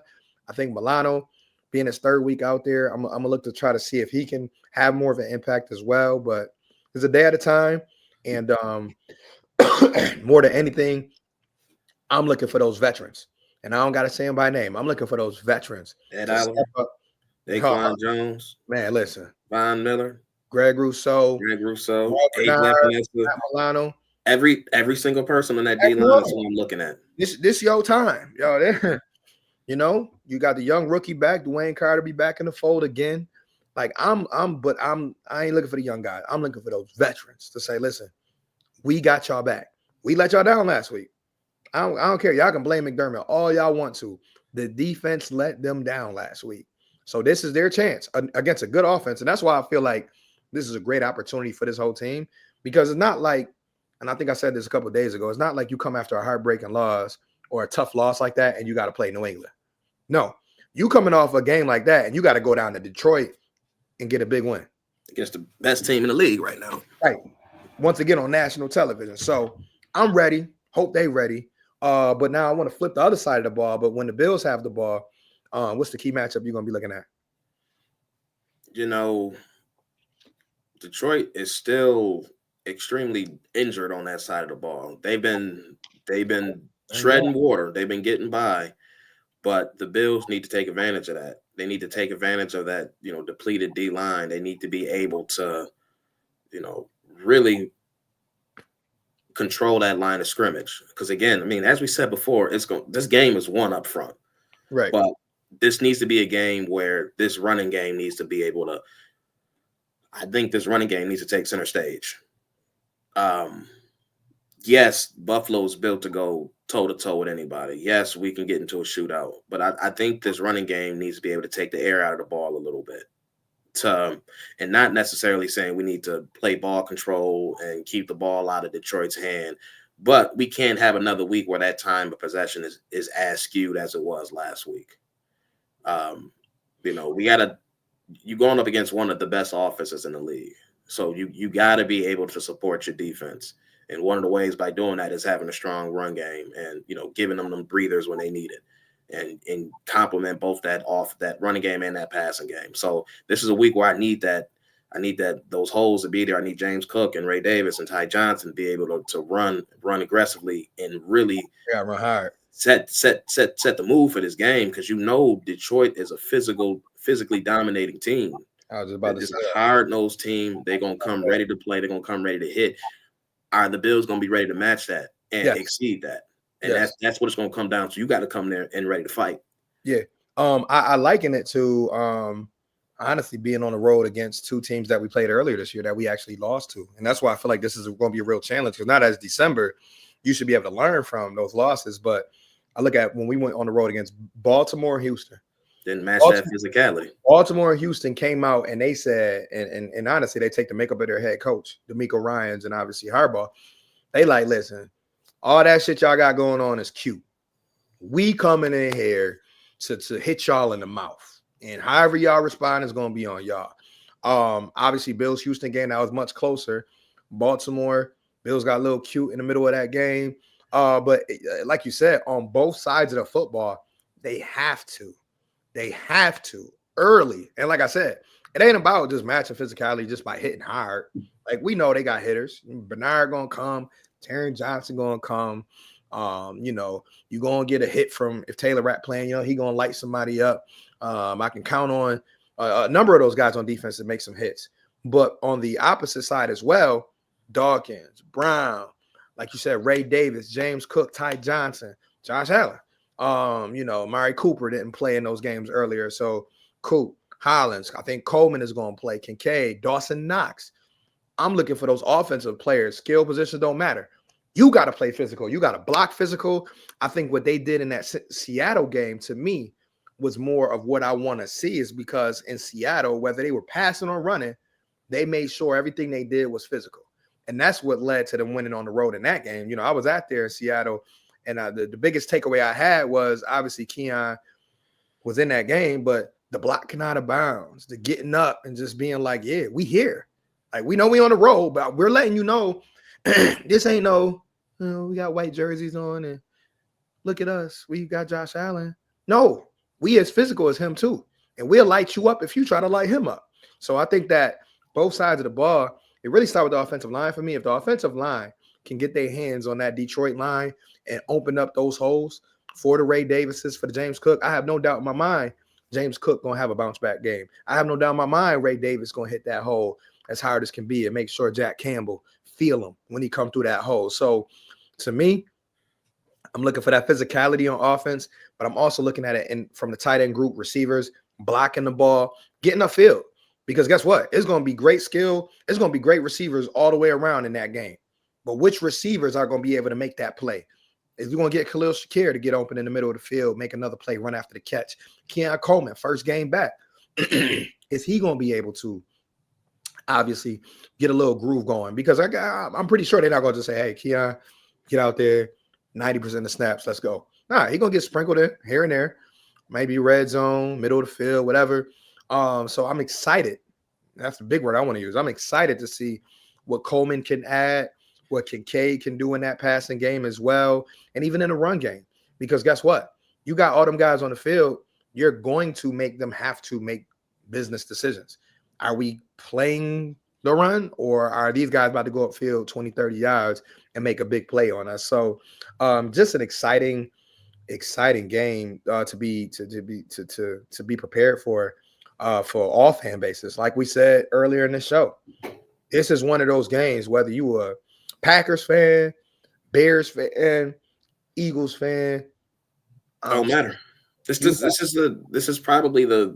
I think Milano, being his 3rd week out there, I'm gonna look to try to see if he can have more of an impact as well. But it's a day at a time, and more than anything, I'm looking for those veterans. And I don't got to say them by name. I'm looking for those veterans. Ed Allen, Daquan Jones, man, listen. Von Miller, Greg Rousseau, Matt Milano. Every single person on that D line is who I'm looking at. This your time, yo. You got the young rookie back, Dwayne Carter, be back in the fold again. Like I ain't looking for the young guys. I'm looking for those veterans to say, listen, we got y'all back. We let y'all down last week. I don't care. Y'all can blame McDermott all y'all want to. The defense let them down last week. So this is their chance against a good offense. And that's why I feel like this is a great opportunity for this whole team, because it's not like, and I think I said this a couple of days ago, it's not like you come after a heartbreaking loss or a tough loss like that and you got to play New England. No, you coming off a game like that and you got to go down to Detroit and get a big win against the best team in the league right now. Right. Once again on national television. So I'm ready. Hope they ready. But now I want to flip the other side of the ball. But when the Bills have the ball, what's the key matchup you're going to be looking at? Detroit is still extremely injured on that side of the ball. They've been treading water. They've been getting by. But the Bills need to take advantage of that. They need to take advantage of that, depleted D line. They need to be able to, really control that line of scrimmage. Because again, I mean, as we said before, this game is won up front. Right. But this needs to be a game where this running game needs to be able to. I think this running game needs to take center stage. Yes, Buffalo's built to go toe-to-toe with anybody. Yes, we can get into a shootout. But I think this running game needs to be able to take the air out of the ball a little bit. And not necessarily saying we need to play ball control and keep the ball out of Detroit's hand. But we can't have another week where that time of possession is as skewed as it was last week. You're going up against one of the best offenses in the league. So you got to be able to support your defense. And one of the ways by doing that is having a strong run game and, giving them breathers when they need it and complement both that running game and that passing game. So this is a week where I need those holes to be there. I need James Cook and Ray Davis and Ty Johnson to be able to run aggressively and really run hard. Set the mood for this game, because Detroit is a physically dominating team. I was about to say, a hard-nosed team. They're gonna come ready to play. They're gonna come ready to hit. Are the Bills gonna be ready to match that and exceed that? And that's what it's gonna come down to. You got to come there and ready to fight. Yeah. I liken it to honestly being on the road against two teams that we played earlier this year that we actually lost to. And that's why I feel like this is going to be a real challenge, because not as December, you should be able to learn from those losses. But I look at when we went on the road against Baltimore, Houston. Didn't match that Baltimore, physicality. Baltimore and Houston came out and they said, and honestly, they take the makeup of their head coach, D'Amico Ryans, and obviously Harbaugh. They like, listen, all that shit y'all got going on is cute. We coming in here to hit y'all in the mouth. And however y'all respond is gonna be on y'all. Obviously, Bills Houston game that was much closer. Baltimore, Bills got a little cute in the middle of that game. But like you said, on both sides of the football, they have to. They have to early. And like I said, it ain't about just matching physicality just by hitting hard. Like we know they got hitters. Bernard gonna come, Terry Johnson gonna come. You gonna get a hit from if Taylor Rapp playing, he gonna light somebody up. I can count on a number of those guys on defense to make some hits. But on the opposite side as well, Dawkins, Brown, like you said, Ray Davis, James Cook, Ty Johnson, Josh Allen. Mari Cooper didn't play in those games earlier. So Coop, Hollins, I think Coleman is going to play, Kincaid, Dawson Knox. I'm looking for those offensive players. Skill positions don't matter. You got to play physical. You got to block physical. I think what they did in that Seattle game to me was more of what I want to see is because in Seattle, whether they were passing or running, they made sure everything they did was physical. And that's what led to them winning on the road in that game. I was out there in Seattle, and the biggest takeaway I had was obviously Keon was in that game, but the blocking out of bounds, the getting up and just being like, yeah, we here. Like, we know we on the road, but we're letting you know this ain't no, we got white jerseys on and look at us. We got Josh Allen. No, we as physical as him too. And we'll light you up if you try to light him up. So I think that both sides of the ball, it really started with the offensive line for me. If the offensive line can get their hands on that Detroit line and open up those holes for the Ray Davises, for the James Cook, I have no doubt in my mind James Cook going to have a bounce back game. I have no doubt in my mind Ray Davis going to hit that hole as hard as can be and make sure Jack Campbell feel him when he come through that hole. So to me, I'm looking for that physicality on offense, but I'm also looking at it from the tight end group, receivers, blocking the ball, getting upfield. Because guess what? It's going to be great skill. It's going to be great receivers all the way around in that game. But which receivers are going to be able to make that play? Is we going to get Khalil Shakir to get open in the middle of the field, make another play, run after the catch? Keon Coleman, first game back. Is he going to be able to obviously get a little groove going? Because I'm pretty sure they're not going to just say, hey, Keon, get out there, 90% of snaps, let's go. Nah, he's going to get sprinkled in here and there, maybe red zone, middle of the field, whatever. So I'm excited. That's the big word I want to use. I'm excited to see what Coleman can add, what Kincaid can do in that passing game as well, and even in the run game. Because guess what? You got all them guys on the field, you're going to make them have to make business decisions. Are we playing the run, or are these guys about to go upfield 20, 30 yards and make a big play on us? So just an exciting game to be prepared for all fan bases. Like we said earlier in the show, this is one of those games, whether you a Packers fan, Bears fan, Eagles fan, Don't matter. This is probably the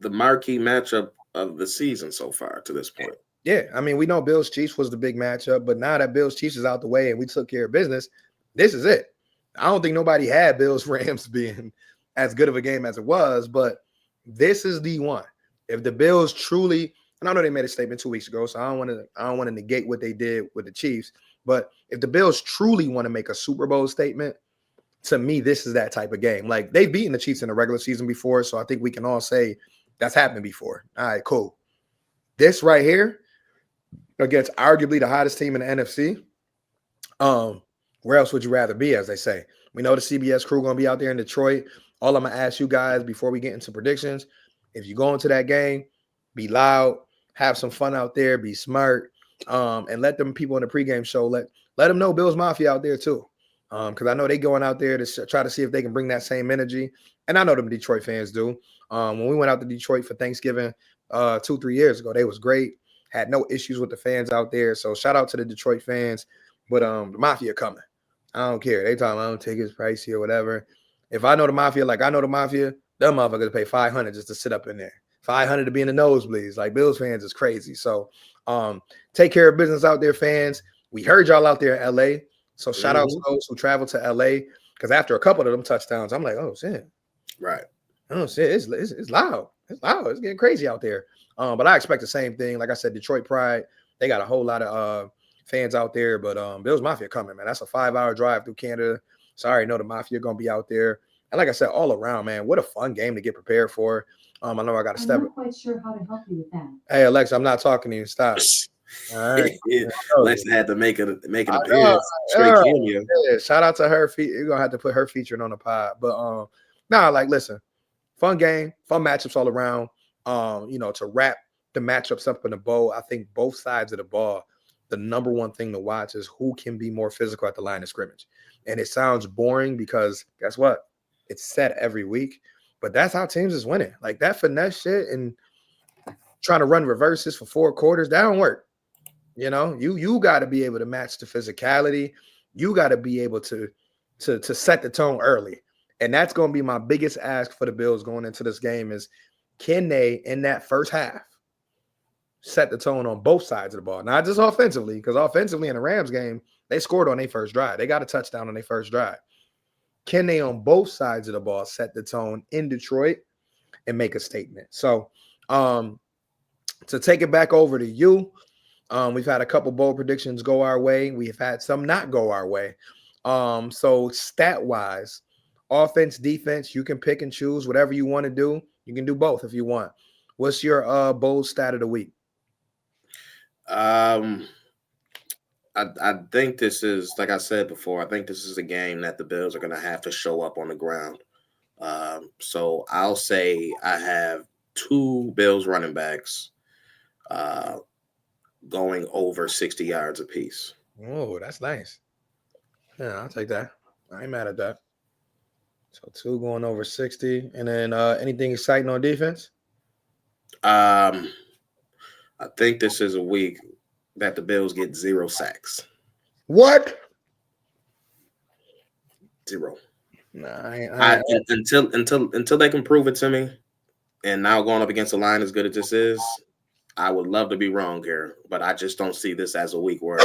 marquee matchup of the season so far to this point. Yeah, I mean, we know Bills Chiefs was the big matchup, but now that Bills Chiefs is out the way and we took care of business, this is it. I don't think nobody had Bills Rams being as good of a game as it was, but this is the one. If the Bills truly, and I know they made a statement 2 weeks ago, so I don't want to negate what they did with the Chiefs, but if the Bills truly want to make a Super Bowl statement, to me, this is that type of game. Like, they've beaten the Chiefs in the regular season before, so I think we can all say that's happened before. All right, cool. This right here against arguably the hottest team in the NFC, where else would you rather be, as they say? We know the CBS crew going to be out there in Detroit. All I'm going to ask you guys before we get into predictions, if you go into that game, be loud, have some fun out there, be smart, and let them people in the pregame show, let them know Bills Mafia out there too. Because I know they going out there to try to see if they can bring that same energy. And I know them Detroit fans do. When we went out to Detroit for Thanksgiving 2-3 years ago, they was great. Had no issues with the fans out there. So shout out to the Detroit fans. But the Mafia coming. I don't care. They talking about tickets pricey or whatever. If I know the Mafia like I know the Mafia, them motherfuckers pay $500 just to sit up in there. $500 to be in the nosebleeds. Like, Bills fans is crazy. So take care of business out there, fans. We heard y'all out there in LA. So shout out to those who travel to LA. Because after a couple of them touchdowns, I'm like, oh shit. Right. Oh shit, it's loud. It's loud. It's getting crazy out there. But I expect the same thing. Like I said, Detroit Pride, they got a whole lot of fans out there. But Bills Mafia coming, man. That's a 5 hour drive through Canada. So I already know the Mafia gonna be out there. And like I said, all around, man, what a fun game to get prepared for. I know I got to step. I'm not quite sure how to help you with that. Hey Alexa, I'm not talking to you. Stop. All right. Lex had to make an I know. appearance. Straight cameo. Yeah, shout out to her. You're gonna have to put her featuring on the pod. But nah, like listen, fun game, fun matchups all around. To wrap the matchups up in the bowl, I think both sides of the ball, the number one thing to watch is who can be more physical at the line of scrimmage. And it sounds boring because guess what? It's set every week, but that's how teams is winning. Like that finesse shit and trying to run reverses for 4 quarters, that don't work. You got to be able to match the physicality. You got to be able to set the tone early. And that's going to be my biggest ask for the Bills going into this game is can they, in that first half, set the tone on both sides of the ball? Not just offensively, because offensively in the Rams game, they scored on their first drive. They got a touchdown on their first drive. Can they, on both sides of the ball, set the tone in Detroit and make a statement? So to take it back over to you, we've had a couple bold predictions go our way. We've had some not go our way. So stat-wise, offense, defense, you can pick and choose whatever you want to do. You can do both if you want. What's your bold stat of the week? I think this is, like I said before, I think this is a game that the Bills are going to have to show up on the ground. So I'll say I have 2 Bills running backs going over 60 yards apiece. Oh, that's nice. Yeah, I'll take that. I ain't mad at that. So 2 going over 60. And then anything exciting on defense? I think this is a week that the Bills get 0 sacks. What? 0. Nah, until they can prove it to me. And now going up against a line as good as this is, I would love to be wrong here, but I just don't see this as a week where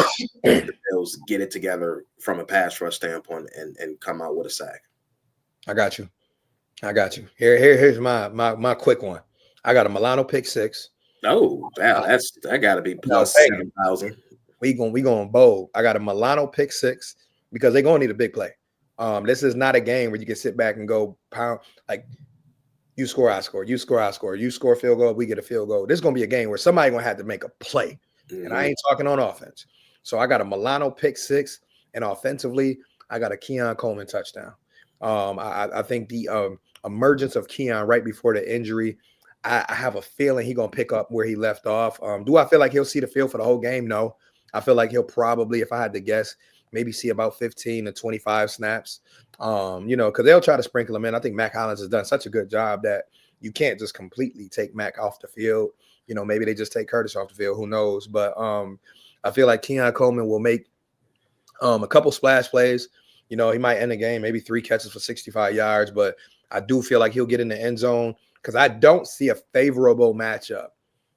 the Bills get it together from a pass rush standpoint and come out with a sack. I got you. Here's my quick one. I got a Milano pick 6. Oh, that got to be plus 7,000. We going bold. I got a Milano pick 6 because they're gonna need a big play. This is not a game where you can sit back and go pound like you score, I score, you score, I score, you score a field goal, we get a field goal. This is gonna be a game where somebody's gonna have to make a play. And I ain't talking on offense. So I got a Milano pick 6, and offensively, I got a Keon Coleman touchdown. I think the emergence of Keon right before the injury, I have a feeling he's gonna pick up where he left off. Do I feel like he'll see the field for the whole game? No. I feel like he'll probably, if I had to guess, maybe see about 15 to 25 snaps. Because they'll try to sprinkle him in. I think Mac Hollins has done such a good job that you can't just completely take Mac off the field. Maybe they just take Curtis off the field. Who knows? But I feel like Keon Coleman will make a couple splash plays. He might end the game, maybe 3 catches for 65 yards. But I do feel like he'll get in the end zone because I don't see a favorable matchup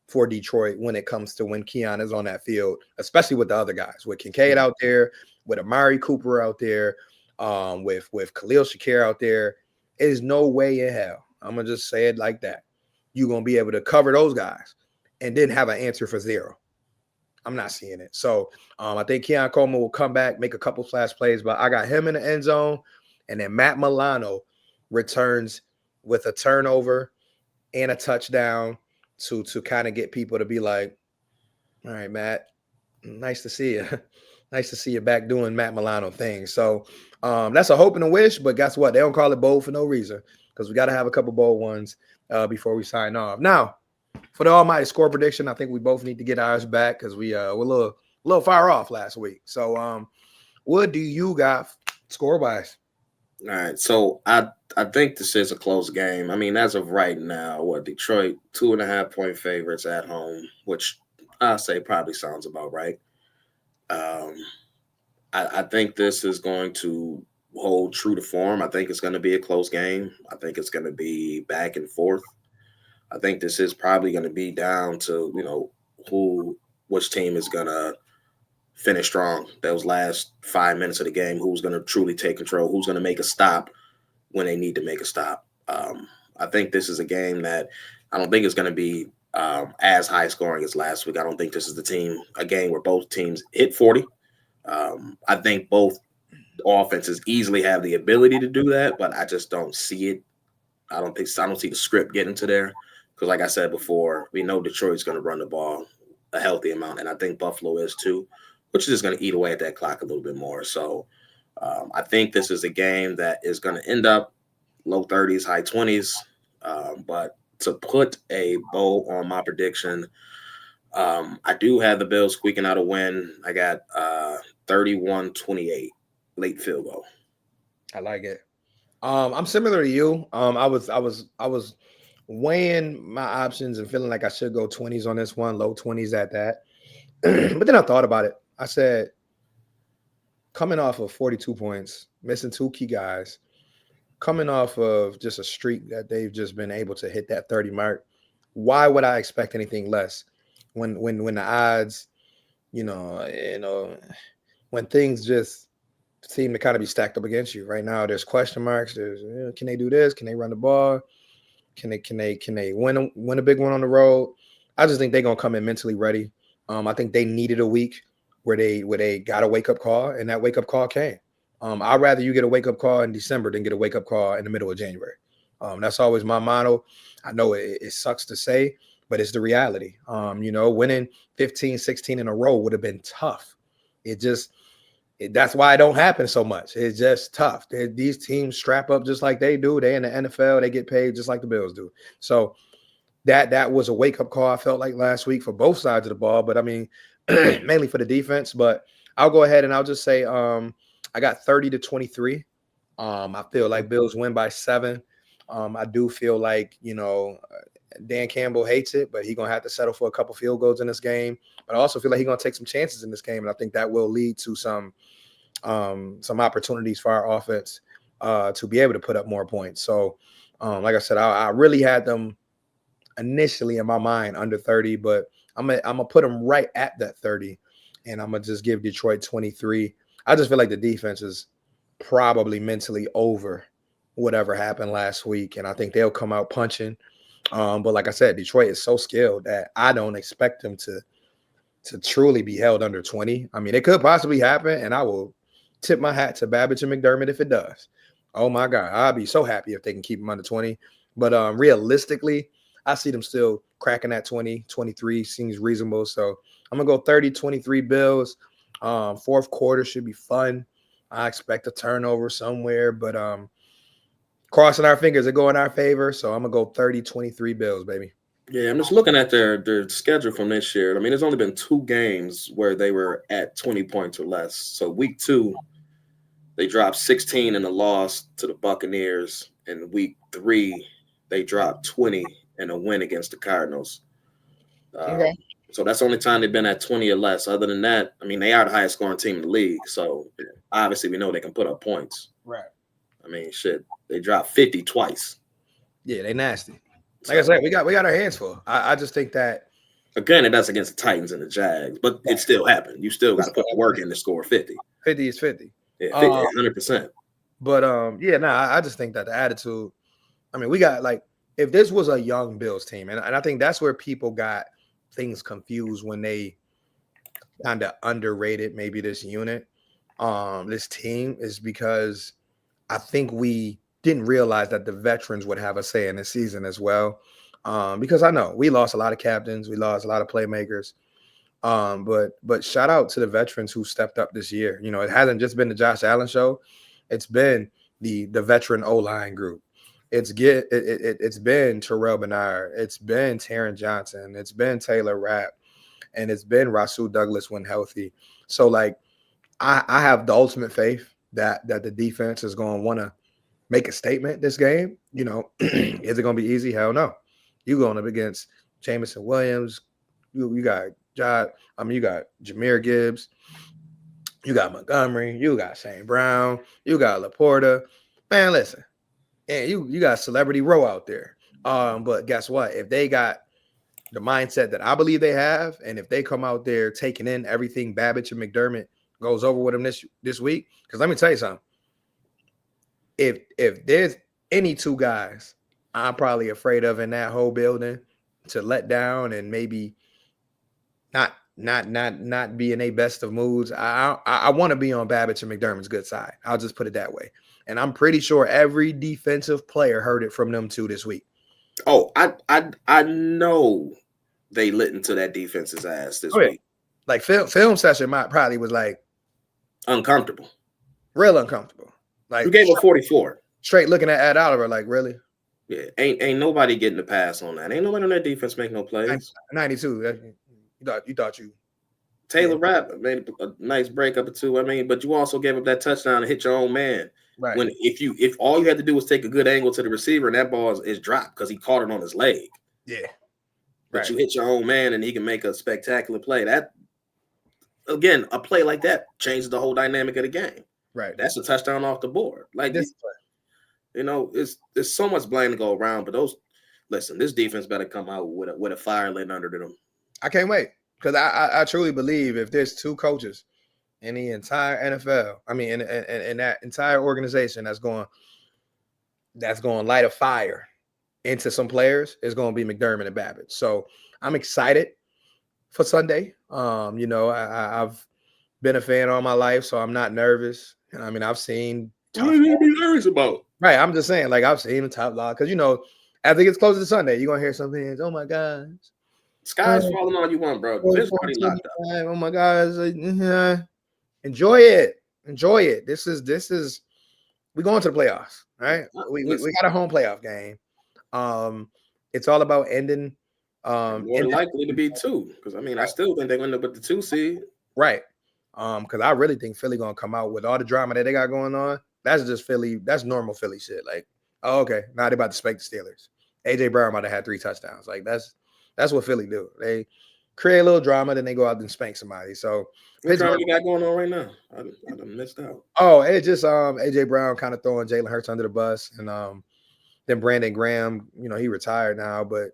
for Detroit when it comes to when Keon is on that field, especially with the other guys, with Kincaid out there, with Amari Cooper out there, with Khalil Shakir out there. There's no way in hell, I'm going to just say it like that, you're going to be able to cover those guys and then have an answer for 0. I'm not seeing it. So I think Keon Coleman will come back, make a couple flash plays, but I got him in the end zone. And then Matt Milano returns with a turnover and a touchdown to kind of get people to be like, all right, Matt, nice to see you. Nice to see you back doing Matt Milano things. So that's a hope and a wish, but guess what? They don't call it bold for no reason because we got to have a couple bold ones before we sign off. Now, for the almighty score prediction, I think we both need to get ours back because we're a little far off last week. So what do you got score-wise? All right, so I think this is a close game. I mean, as of right now, Detroit 2.5-point favorites at home, which I say probably sounds about right. I think this is going to hold true to form. I think it's going to be a close game. I think it's going to be back and forth. I think this is probably going to be down to which team is going to finish strong. Those last 5 minutes of the game, who's going to truly take control, who's going to make a stop when they need to make a stop. I think this is a game that I don't think it's going to be as high scoring as last week. I don't think this is a game where both teams hit 40. I think both offenses easily have the ability to do that, but I just don't see it. I don't see the script getting to there because, like I said before, we know Detroit's going to run the ball a healthy amount, and I think Buffalo is too, which is just going to eat away at that clock a little bit more. So I think this is a game that is going to end up low 30s, high 20s. But to put a bow on my prediction, I do have the Bills squeaking out a win. I got 31-28 late field goal. I like it. I'm similar to you. I was weighing my options and feeling like I should go 20s on this one, low 20s at that. But then I thought about it. I said, coming off of 42 points, missing two key guys, coming off of just a streak that they've just been able to hit that 30 mark, why would I expect anything less? When the odds, when things just seem to kind of be stacked up against you right now. There's question marks. There's can they do this? Can they run the ball? Can they win a big one on the road? I just think they're gonna come in mentally ready. I think they needed a week where they got a wake up call, and that wake up call came. I'd rather you get a wake up call in December than get a wake up call in the middle of January. That's always my motto. I know it sucks to say, but it's the reality. Winning 15, 16 in a row would have been tough. It just that's why it don't happen so much. It's just tough. These teams strap up just like they do. They in the NFL, they get paid just like the Bills do. So that was a wake up call. I felt like last week for both sides of the ball, but I mean, mainly for the defense. But I'll go ahead and I'll just say I got 30-23. I feel like Bills win by 7. I do feel like Dan Campbell hates it, but he's gonna have to settle for a couple field goals in this game. But I also feel like he's gonna take some chances in this game, and I think that will lead to some opportunities for our offense to be able to put up more points. So, like I said, I really had them initially in my mind under 30, but I'm gonna put them right at that 30, and I'm gonna just give Detroit 23. I just feel like the defense is probably mentally over whatever happened last week, and I think they'll come out punching. But like I said, Detroit is so skilled that I don't expect them to truly be held under 20. I mean, it could possibly happen, and I will tip my hat to Babbage and McDermott if it does. Oh my God, I'll be so happy if they can keep them under 20. But realistically, I see them still cracking at 20, 23 seems reasonable. So I'm gonna go 30-23 Bills. Fourth quarter should be fun. I expect a turnover somewhere, but crossing our fingers it go in our favor. So I'm gonna go 30-23 Bills, baby. Yeah, I'm just looking at their schedule from this year. I mean, there's only been 2 games where they were at 20 points or less. So week 2, they dropped 16 in a loss to the Buccaneers. And week 3, they dropped 20 in a win against the Cardinals. Okay. So that's the only time they've been at 20 or less. Other than that, I mean, they are the highest scoring team in the league. So obviously we know they can put up points. Right. I mean, shit, they dropped 50 twice. Yeah, they nasty. Like I said, we got our hands full. I just think that again, that's against the Titans and the Jags, but it still happened. You still got to put the work in to score 50. 50 is 50. Yeah, 50, 100%. But I just think that the attitude. I mean, we got like if this was a young Bills team, and I think that's where people got things confused when they kind of underrated maybe this unit, this team, is because I think we didn't realize that the veterans would have a say in this season as well. Because I know we lost a lot of captains, we lost a lot of playmakers. But shout out to the veterans who stepped up this year. It hasn't just been the Josh Allen show; it's been the veteran O-line group. It's been Terrell Bernard, it's been Taron Johnson, it's been Taylor Rapp, and it's been Rasul Douglas when healthy. So like I have the ultimate faith that the defense is going to want to make a statement this game. Is it going to be easy? Hell no. You going up against Jamison Williams. You got you got Jahmyr Gibbs. You got Montgomery. You got St. Brown. You got Laporta. Man, listen. And you got Celebrity Row out there. But guess what? If they got the mindset that I believe they have, and if they come out there taking in everything Babbage and McDermott goes over with them this week, because let me tell you something. If there's any two guys I'm probably afraid of in that whole building to let down and maybe not be in a best of moods. I want to be on Babbage and McDermott's good side. I'll just put it that way. And I'm pretty sure every defensive player heard it from them two this week. Oh, I know they lit into that defense's ass this Oh yeah. week. Like film session probably was like Uncomfortable. real uncomfortable. Like You gave up 44. straight looking at Oliver like, really? Yeah, ain't nobody getting the pass on that. Ain't nobody on that defense make no plays. 92. You thought you Taylor Rapp made a nice breakup or two. I mean, but you also gave up that touchdown and hit your own man. right. When if all you had to do was take a good angle to the receiver and that ball is dropped because he caught it on his leg. Yeah. But Right. you hit your own man and he can make a spectacular play. That again, a play like that changes the whole dynamic of the game. Right. That's a touchdown off the board. Like This you know, there's so much blame to go around. But this defense better come out with a fire lit under them. I can't wait because I truly believe if there's two coaches in the entire NFL, I mean, in that entire organization that's going to light a fire into some players, is going to be McDermott and Babbage. So I'm excited for Sunday. You know, I've been a fan all my life, so I'm not nervous. I mean, I've seen. What are you be nervous about? Right, I'm just saying, like I've seen the top log because you know, as it gets closer to Sunday, you're gonna hear some things. Oh my God, Sky's falling all you want, bro. Vince already locked up. oh my God, enjoy it, enjoy it. This is we going to the playoffs, right? We got a home playoff game. It's all about ending. More than likely to be two, because I mean, I still think they're going to end up with the 2 seed. Right. Because I really think Philly gonna come out with all the drama that they got going on. That's just Philly. That's normal Philly shit. Like, oh, okay, now they about to spank the Steelers. AJ Brown might have had 3 touchdowns. Like that's what Philly do. They create a little drama, then they go out and spank somebody. So what drama you got going on right now? I done missed out. Oh, it's just AJ Brown kind of throwing Jalen Hurts under the bus, and then Brandon Graham. You know, he retired now, but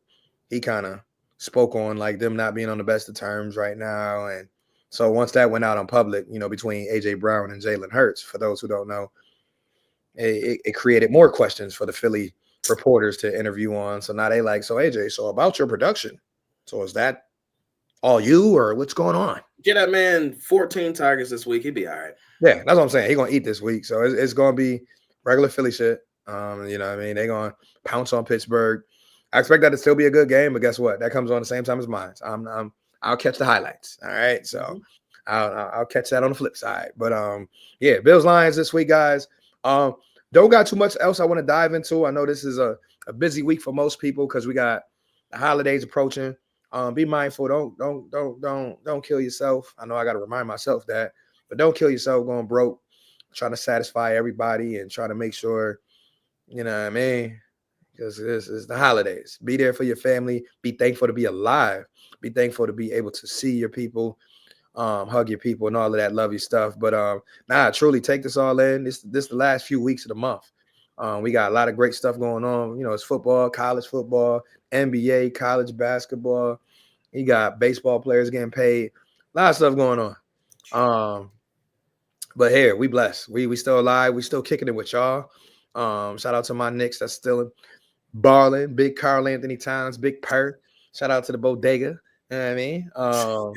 he kind of spoke on like them not being on the best of terms right now, and so once that went out on public, you know, between AJ Brown and Jalen Hurts, for those who don't know, it created more questions for the Philly reporters to interview on. So now they like, so AJ, so about your production. So is that all you or what's going on? Get that man 14 targets this week. He'd be all right. Yeah, that's what I'm saying. He's going to eat this week. So it's going to be regular Philly shit. You know what I mean? They're going to pounce on Pittsburgh. I expect that to still be a good game, but guess what? That comes on the same time as mine. I'll catch the highlights. All right. So I'll catch that on the flip side. But yeah, Bills Lions this week, guys. Don't got too much else I want to dive into. I know this is a busy week for most people because we got the holidays approaching. Be mindful. Don't kill yourself. I know I got to remind myself that, but don't kill yourself going broke, trying to satisfy everybody and trying to make sure, you know what I mean? Because this is the holidays. Be there for your family. Be thankful to be alive. Be thankful to be able to see your people, hug your people, and all of that lovely stuff. But truly take this all in. This the last few weeks of the month. We got a lot of great stuff going on. You know, it's football, college football, NBA, college basketball. You got baseball players getting paid. A lot of stuff going on. But here, we blessed. We still alive. We still kicking it with y'all. Shout out to my Knicks that's still balling. Big Carl Anthony Towns, Big Purr. Shout out to the bodega. You know what I mean? Trying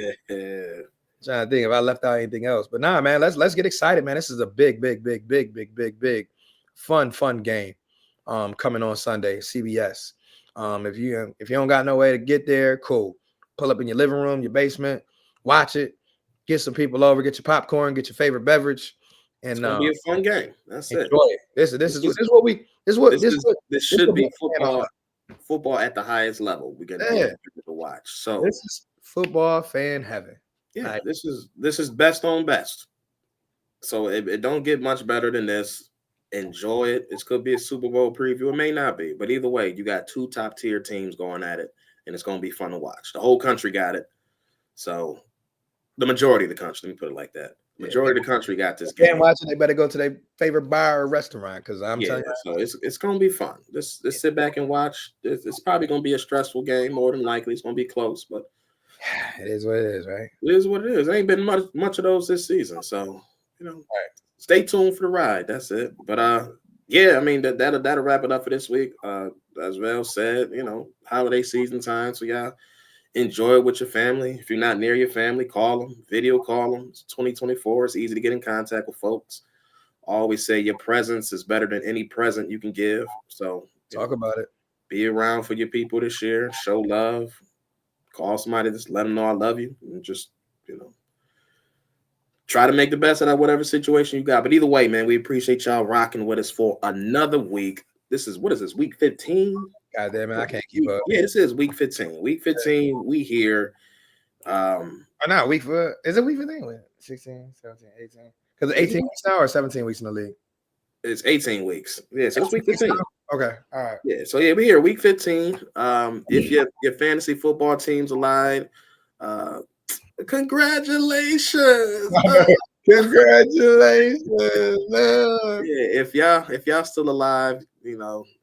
to think if I left out anything else. But nah, man, let's get excited, man. This is a big fun game coming on Sunday, CBS. If you don't got no way to get there, cool. Pull up in your living room, your basement, watch it, get some people over, get your popcorn, get your favorite beverage, and it's gonna be a fun game. That's it. This should be football at the highest level. We're gonna be able to watch. So this is football fan heaven. Yeah, this is best on best. So it don't get much better than this. Enjoy it. This could be a Super Bowl preview. It may not be, but either way, you got 2 top tier teams going at it, and it's gonna be fun to watch. The whole country got it. So the majority of the country, let me put it like that. Majority of the country got this game. Can't watch it. They better go to their favorite bar or restaurant because I'm telling you. So it's gonna be fun. Just sit back and watch. It's probably gonna be a stressful game. More than likely, it's gonna be close, but it is what it is, right? It is what it is. There ain't been much of those this season, so stay tuned for the ride. That's it. But yeah, I mean that'll wrap it up for this week. as Val said, holiday season time. So y'all enjoy it with your family. If you're not near your family, call them, video call them. It's 2024. It's easy to get in contact with folks. I always say your presence is better than any present you can give. So Talk about it. be around for your people this year. Show love. Call somebody, just let them know I love you, and just try to make the best out of whatever situation you got. But either way, man, we appreciate y'all rocking with us for another week. This is week 15? God damn it, I can't keep up. Yeah, this is week 15. Week 15, we here. Or not week for is it week 15? 16, 17, 18. Because 18 weeks now or 17 weeks in the league? It's 18 weeks. Yeah, so it's week 15. Okay. All right. Yeah, so yeah, we're here, week 15. If your fantasy football team's alive, congratulations. Congratulations. Yeah, if y'all still alive,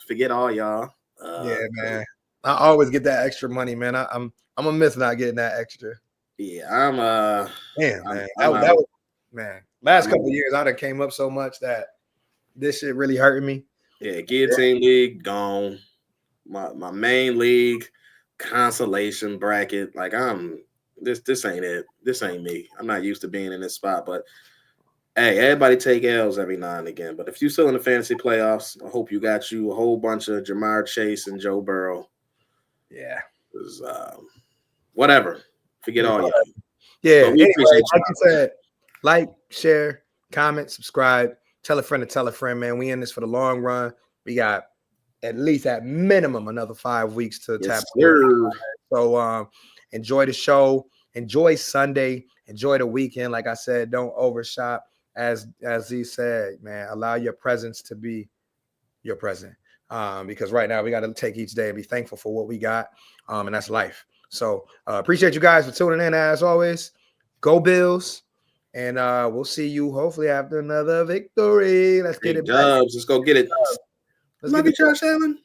forget all y'all. Yeah, man. I always get that extra money, man. I'm gonna miss not getting that extra. Yeah, I'm man. I'm That was man. Last couple of years, I done came up so much that this shit really hurting me. Yeah, guillotine league gone. My main league consolation bracket. Like this ain't it. This ain't me. I'm not used to being in this spot, but hey, everybody take L's every now and again. But if you're still in the fantasy playoffs, I hope you got you a whole bunch of Jamar Chase and Joe Burrow. Yeah. Whatever. Forget all y'all. Yeah. Anyway, like you said, like, share, comment, subscribe, tell a friend to tell a friend, man. We in this for the long run. We got at least at minimum another 5 weeks to tap. So enjoy the show. Enjoy Sunday. Enjoy the weekend. Like I said, don't overshop. As Z said, man, allow your presence to be your present. Because right now we got to take each day and be thankful for what we got. And that's life. So appreciate you guys for tuning in. As always, go Bills. And we'll see you hopefully after another victory. Let's get it. Dubs. Let's go get it. Let's Love you, Josh Allen.